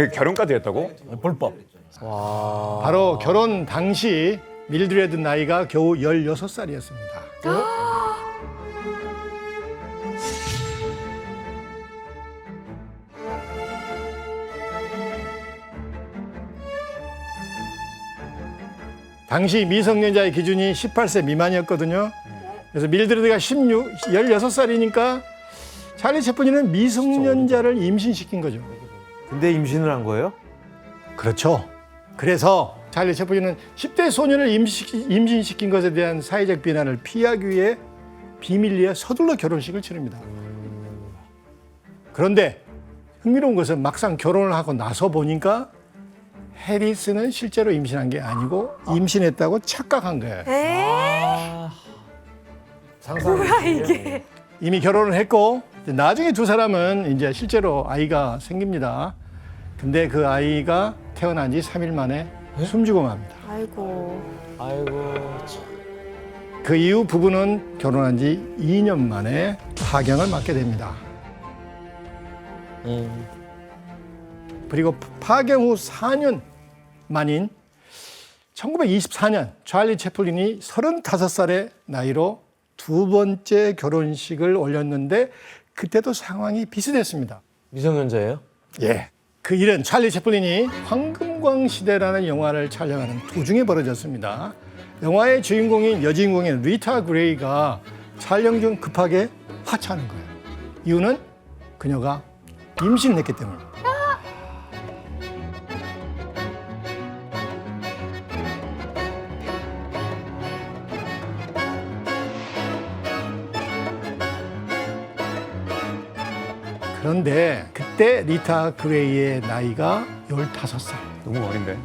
결혼까지 했다고? 불법. 바로 결혼 당시 밀드레드 나이가 겨우 16살이었습니다. 당시 미성년자의 기준이 18세 미만이었거든요. 그래서 밀드레드가 16살이니까 찰리 채플린은 미성년자를 임신시킨 거죠. 근데 임신을 한 거예요? 그렇죠. 그래서 찰리 채플린은 10대 소년을 임신시킨 것에 대한 사회적 비난을 피하기 위해 비밀리에 서둘러 결혼식을 치릅니다. 그런데 흥미로운 것은 막상 결혼을 하고 나서 보니까 해리스는 실제로 임신한 게 아니고 임신했다고 착각한 거예요. 뭐야 이게? 이미 결혼을 했고 나중에 두 사람은 이제 실제로 아이가 생깁니다. 근데 그 아이가 태어난 지 3일 만에 숨지고 맙니다. 아이고. 그 이후 부부는 결혼한 지 2년 만에 파경을 맞게 됩니다. 그리고 파경 후 4년 만인 1924년 찰리 채플린이 35살의 나이로 두 번째 결혼식을 올렸는데 그때도 상황이 비슷했습니다. 미성년자예요? 예. 그 일은 찰리 채플린이 황금광 시대라는 영화를 촬영하는 도중에 벌어졌습니다. 영화의 주인공인 여주인공인 리타 그레이가 촬영 중 급하게 하차하는 거예요. 이유는 그녀가 임신을 했기 때문입니다. 그런데 그때 리타 그레이의 나이가 15살. 너무 어린데.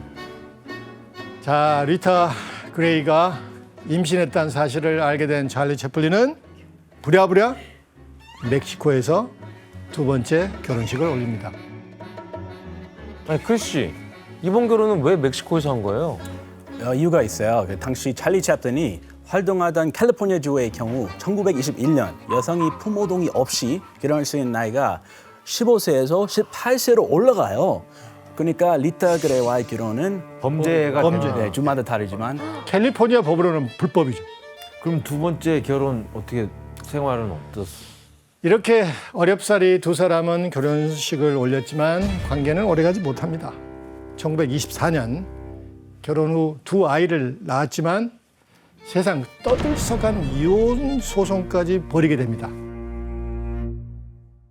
자, 리타 그레이가 임신했다는 사실을 알게 된 찰리 채플린은 부랴부랴 멕시코에서 두 번째 결혼식을 올립니다. 아니 크리스 이번 결혼은 왜 멕시코에서 한 거예요? 이유가 있어요. 당시 찰리 채플린이 활동하던 캘리포니아주의 경우 1921년 여성이 부모 동의 없이 결혼할 수 있는 나이가 15세에서 18세로 올라가요. 그러니까 리타 그레이와의 결혼은 범죄가 범죄. 네, 주마다 다르지만 캘리포니아 법으로는 불법이죠. 그럼 두 번째 결혼 어떻게 생활은 어떻습니까? 이렇게 어렵사리 두 사람은 결혼식을 올렸지만 관계는 오래가지 못합니다. 1924년 결혼 후 두 아이를 낳았지만 세상 떠들썩한 이혼 소송까지 벌이게 됩니다.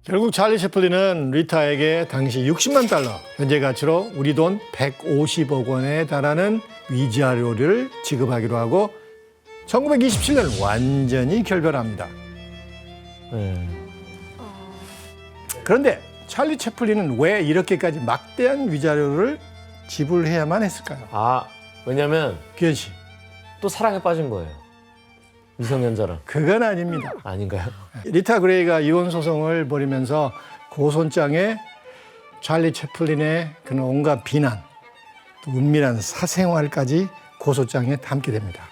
결국 찰리 채플린은 리타에게 당시 60만 달러, 현재 가치로 우리 돈 150억 원에 달하는 위자료를 지급하기로 하고 1927년 완전히 결별합니다. 그런데 찰리 채플린은 왜 이렇게까지 막대한 위자료를 지불해야만 했을까요? 아 왜냐면 규현 씨, 또 사랑에 빠진 거예요. 미성년자랑. 그건 아닙니다. 아닌가요? 리타 그레이가 이혼 소송을 벌이면서 고소장에 찰리 채플린의 그런 온갖 비난, 또 은밀한 사생활까지 고소장에 담게 됩니다.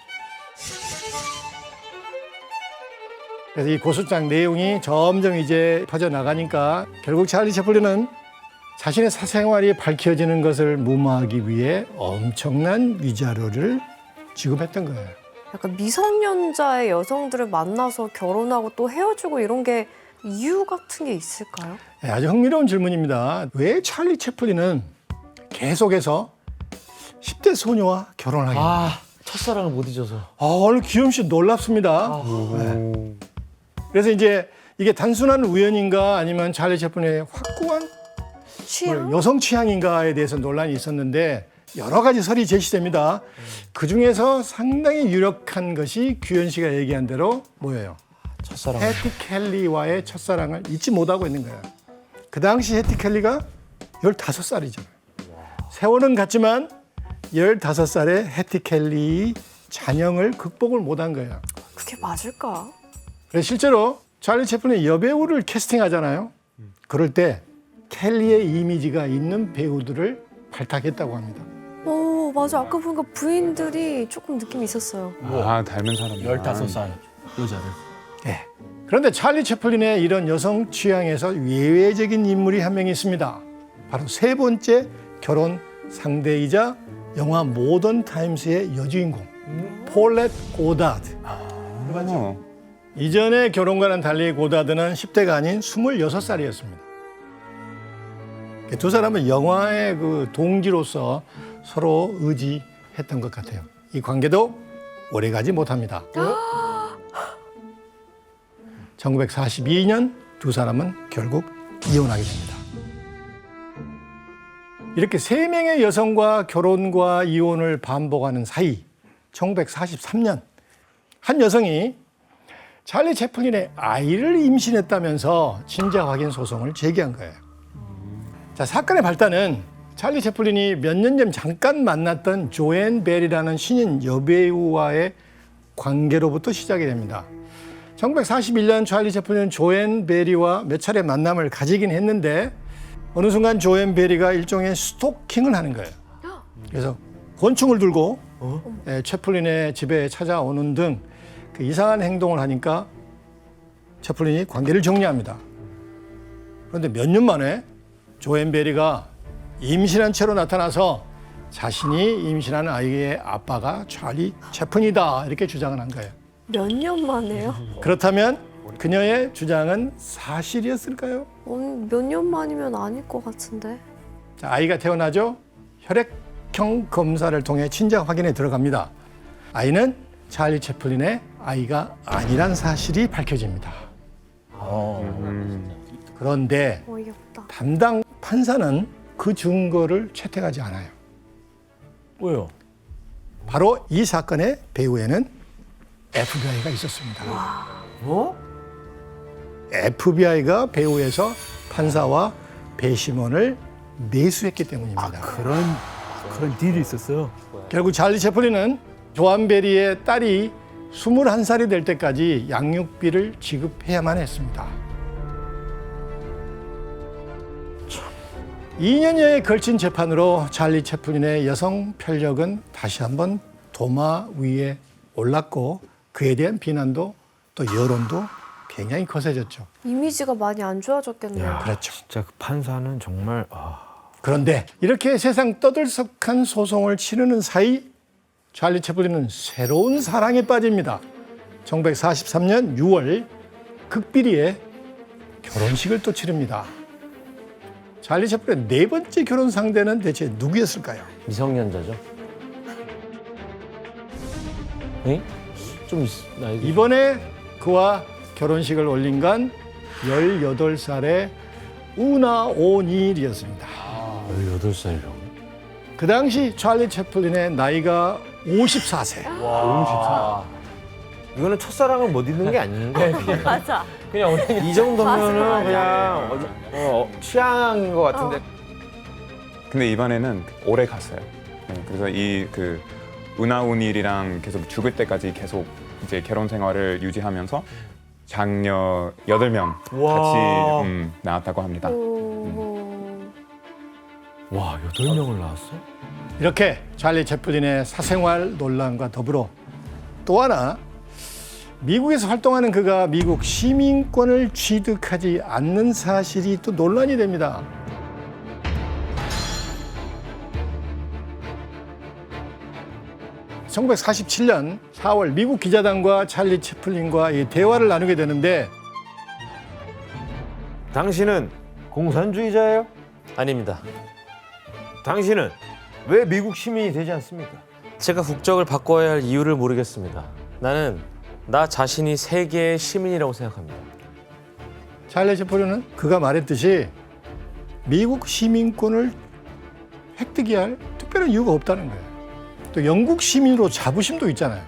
그래서 이 고소장 내용이 점점 이제 퍼져나가니까 결국 찰리 채플린은 자신의 사생활이 밝혀지는 것을 무마하기 위해 엄청난 위자료를 지급했던 거예요. 약간 미성년자의 여성들을 만나서 결혼하고 또 헤어지고 이런 게 이유 같은 게 있을까요? 네, 아주 흥미로운 질문입니다. 왜 찰리 채플린은 계속해서 10대 소녀와 결혼하게 됐나요? 아 첫사랑을 못 잊어서. 오늘 기욤 씨 놀랍습니다. 네. 그래서 이제 이게 단순한 우연인가 아니면 찰리 채플린의 확고한 취향? 여성 취향인가에 대해서 논란이 있었는데 여러 가지 설이 제시됩니다. 그중에서 상당히 유력한 것이 규현 씨가 얘기한 대로 뭐예요? 첫사랑. 해티 켈리와의 첫사랑을 잊지 못하고 있는 거예요. 그 당시 해티 켈리가 15살이잖아요. 세월은 같지만 15살의 해티 켈리의 잔영을 극복을 못한 거예요. 그게 맞을까? 그래서 실제로 찰리 채플린이 여배우를 캐스팅하잖아요. 그럴 때 켈리의 이미지가 있는 배우들을 발탁했다고 합니다. 오 맞아. 아까 보니까 부인들이 조금 느낌이 있었어요. 아, 닮은 사람. 15살 여자를. 네. 그런데 찰리 채플린의 이런 여성 취향에서 예외적인 인물이 한 명 있습니다. 바로 세 번째 결혼 상대이자 영화 모던 타임스의 여주인공 폴렛 고다드. 어. 이전의 결혼과는 달리 고다드는 10대가 아닌 26살이었습니다. 두 사람은 영화의 그 동지로서 서로 의지했던 것 같아요. 이 관계도 오래가지 못합니다. 1942년 두 사람은 결국 이혼하게 됩니다. 이렇게 세 명의 여성과 결혼과 이혼을 반복하는 사이 1943년 한 여성이 찰리 채플린의 아이를 임신했다면서 친자 확인 소송을 제기한 거예요. 자, 사건의 발단은 찰리 채플린이 몇 년 전 잠깐 만났던 조앤 벨이라는 신인 여배우와의 관계로부터 시작이 됩니다. 1941년 찰리 채플린은 조앤 베리와 몇 차례 만남을 가지긴 했는데 어느 순간 조앤 베리가 일종의 스토킹을 하는 거예요. 그래서 권총을 들고 채플린의 집에 찾아오는 등 그 이상한 행동을 하니까 채플린이 관계를 정리합니다. 그런데 몇 년 만에 조앤 베리가 임신한 채로 나타나서 자신이 임신한 아이의 아빠가 찰리 채플린이다 이렇게 주장을 한 거예요. 몇 년 만에요? 그렇다면 그녀의 주장은 사실이었을까요? 몇 년 만이면 아닐 것 같은데. 자, 아이가 태어나죠. 혈액형 검사를 통해 친자 확인에 들어갑니다. 아이는 찰리 채플린의 아이가 아니란 사실이 밝혀집니다. 그런데 어이없다. 담당 판사는 그 증거를 채택하지 않아요. 왜요? 바로 이 사건의 배후에는 FBI가 있었습니다. FBI가 배후에서 판사와 배심원을 매수했기 때문입니다. 그런 딜이 있었어요. 결국 찰리 채플린은 조안 베리의 딸이 21살이 될 때까지 양육비를 지급해야만 했습니다. 2년여에 걸친 재판으로 찰리 채플린의 여성 편력은 다시 한번 도마 위에 올랐고 그에 대한 비난도 또 여론도 굉장히 거세졌죠. 이미지가 많이 안 좋아졌겠네요. 그렇죠. 진짜 그 판사는 정말 그런데 이렇게 세상 떠들썩한 소송을 치르는 사이 찰리 채플린은 새로운 사랑에 빠집니다. 1943년 6월 극비리에 결혼식을 또 치릅니다. 찰리 채플린의 네 번째 결혼 상대는 대체 누구였을까요? 미성년자죠. 에? 좀 나이가 이번에 그와 결혼식을 올린 건 18살의 우나 오닐이었습니다. 18살이라고? 그 당시 찰리 채플린의 나이가 54세. 이거는 첫사랑을 못 잊는 게 아닌데 맞아. 그냥 이 정도면은 그냥 취향인 것 같은데. 근데 이번에는 오래 갔어요. 네, 그래서 이 그 우나우닐이랑 계속 죽을 때까지 계속 이제 결혼 생활을 유지하면서 장녀 8명 같이 낳았다고 합니다. 와, 8명을 낳았어? 이렇게 찰리 채플린의 사생활 논란과 더불어 또 하나 미국에서 활동하는 그가 미국 시민권을 취득하지 않는 사실이 또 논란이 됩니다. (1947년 4월) 미국 기자단과 찰리 채플린과 이 대화를 나누게 되는데 당신은 공산주의자예요? 아닙니다. 당신은 왜 미국 시민이 되지 않습니까? 제가 국적을 바꿔야 할 이유를 모르겠습니다. 나는 나 자신이 세계의 시민이라고 생각합니다. 찰리 채플린은 그가 말했듯이 미국 시민권을 획득해야 할 특별한 이유가 없다는 거예요. 또 영국 시민으로 자부심도 있잖아요.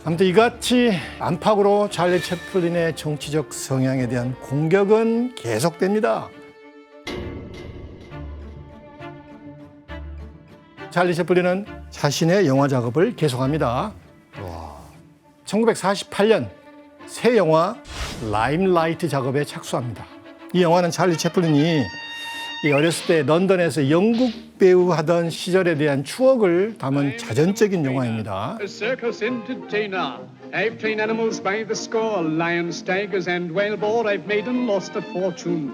아무튼 이같이 안팎으로 찰리 채플린의 정치적 성향에 대한 공격은 계속됩니다. 찰리 채플린은 자신의 영화 작업을 계속합니다. 1948년 새 영화 라임라이트 작업에 착수합니다. 이 영화는 찰리 채플린이 이 어렸을 때 런던에서 영국 배우 하던 시절에 대한 추억을 담은 자전적인 영화입니다. A circus entertainer. I've trained animals by the score. Lions, tigers and whale boar. I've made and lost a fortune.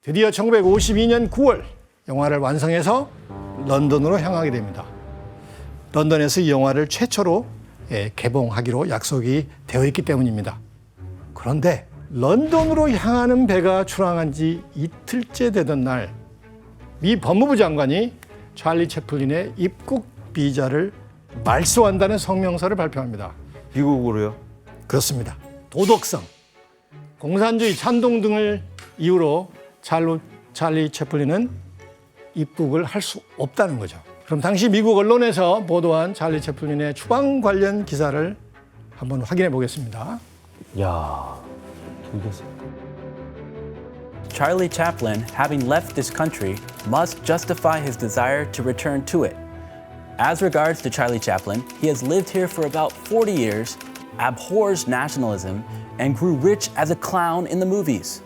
드디어 1952년 9월 영화를 완성해서 런던으로 향하게 됩니다. 런던에서 이 영화를 최초로 개봉하기로 약속이 되어 있기 때문입니다. 그런데 런던으로 향하는 배가 출항한 지 이틀째 되던 날, 미 법무부 장관이 찰리 채플린의 입국 비자를 말소한다는 성명서를 발표합니다. 미국으로요? 그렇습니다. 도덕성, 공산주의 찬동 등을 이유로 찰리 채플린은 입국을 할 수 없다는 거죠. 그럼 당시 미국 언론에서 보도한 찰리 채플린의 추방 관련 기사를 한번 확인해 보겠습니다. 야, 들겠어. Charlie Chaplin, having left this country, must justify his desire to return to it. As regards to Charlie Chaplin, he has lived here for about 40 years, abhors nationalism, and grew rich as a clown in the movies.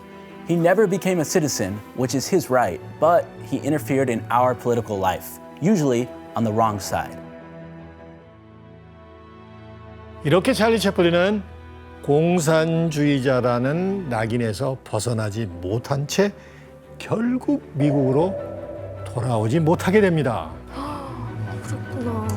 He never became a citizen, which is his right, but he interfered in our political life, usually on the wrong side. 이렇게 찰리 채플린은 공산주의자라는 낙인에서 벗어나지 못한 채 결국 미국으로 돌아오지 못하게 됩니다. 그렇구나.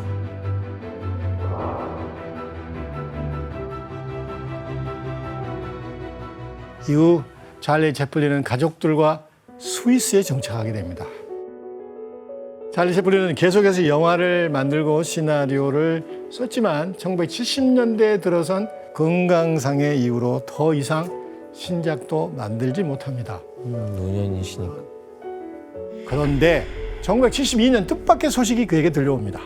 이후 찰리 채플린은 가족들과 스위스에 정착하게 됩니다. 찰리 채플린은 계속해서 영화를 만들고 시나리오를 썼지만 1970년대에 들어선 건강상의 이유로 더 이상 신작도 만들지 못합니다. 노년이시니까. 그런데 1972년 뜻밖의 소식이 그에게 들려옵니다.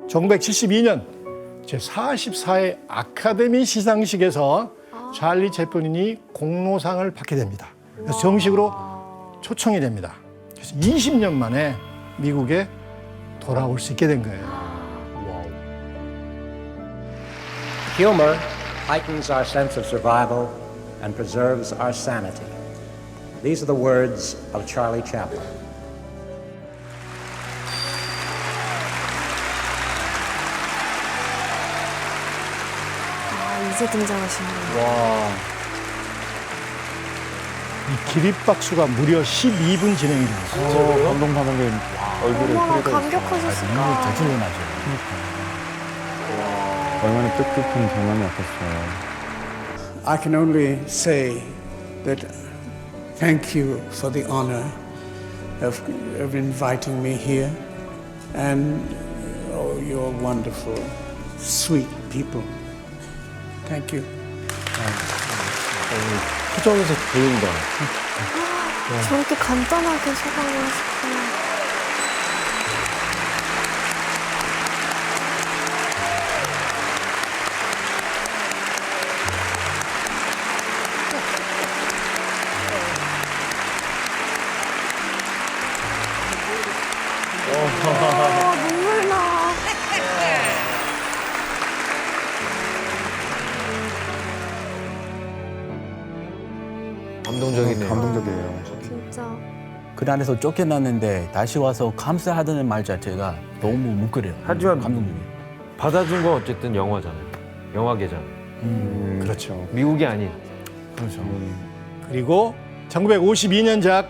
1972년 제44회 아카데미 시상식에서 찰리 채플린이 공로상을 받게 됩니다. 그래서 정식으로 초청이 됩니다. 그래서 20년 만에 미국에 돌아올 수 있게 된 거예요. Humor heightens our sense of survival and preserves our sanity. These are the words of Charlie Chaplin. 이제 등장하시는군요. 이 기립박수가 무려 12분 진행이 됩니다. 감동받은 게 얼굴에 얼마나 표리가 있어요. 감격하셨을까. 대충 나죠. 얼마나 뜻깊은 장면이었겠어요. I can only say that thank you for the honor of inviting me here, and oh, you're wonderful, sweet people. Thank you. 표정에서 보인다. 저렇게 간단하게 소감을 하셨구나. 눈물 나. 감동적이네요. 감동적이에요. 진짜. 그날에서 쫓겨났는데 다시 와서 감사하다는 말 자체가 너무 뭉클해요. 하지만 감동적이에요. 받아준 건 어쨌든 영화잖아요. 영화계잖아요. 그렇죠. 미국이 아닌. 그렇죠. 그리고 1952년작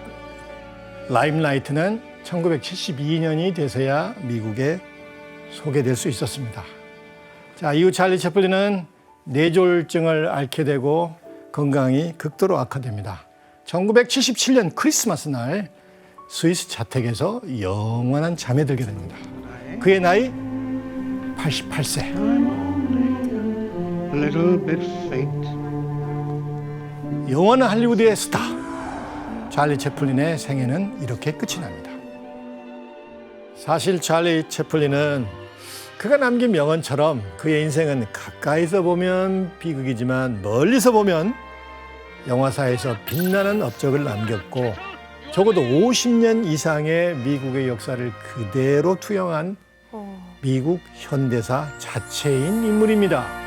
라임라이트는 1972년이 돼서야 미국에 소개될 수 있었습니다. 자, 이후 찰리 채플린은 뇌졸중을 앓게 되고 건강이 극도로 악화됩니다. 1977년 크리스마스 날 스위스 자택에서 영원한 잠에 들게 됩니다. 그의 나이 88세. A little bit faint. 영원한 할리우드의 스타 찰리 채플린의 생애는 이렇게 끝이 납니다. 사실 찰리 채플린은 그가 남긴 명언처럼 그의 인생은 가까이서 보면 비극이지만 멀리서 보면 영화사에서 빛나는 업적을 남겼고 적어도 50년 이상의 미국의 역사를 그대로 투영한 미국 현대사 자체인 인물입니다.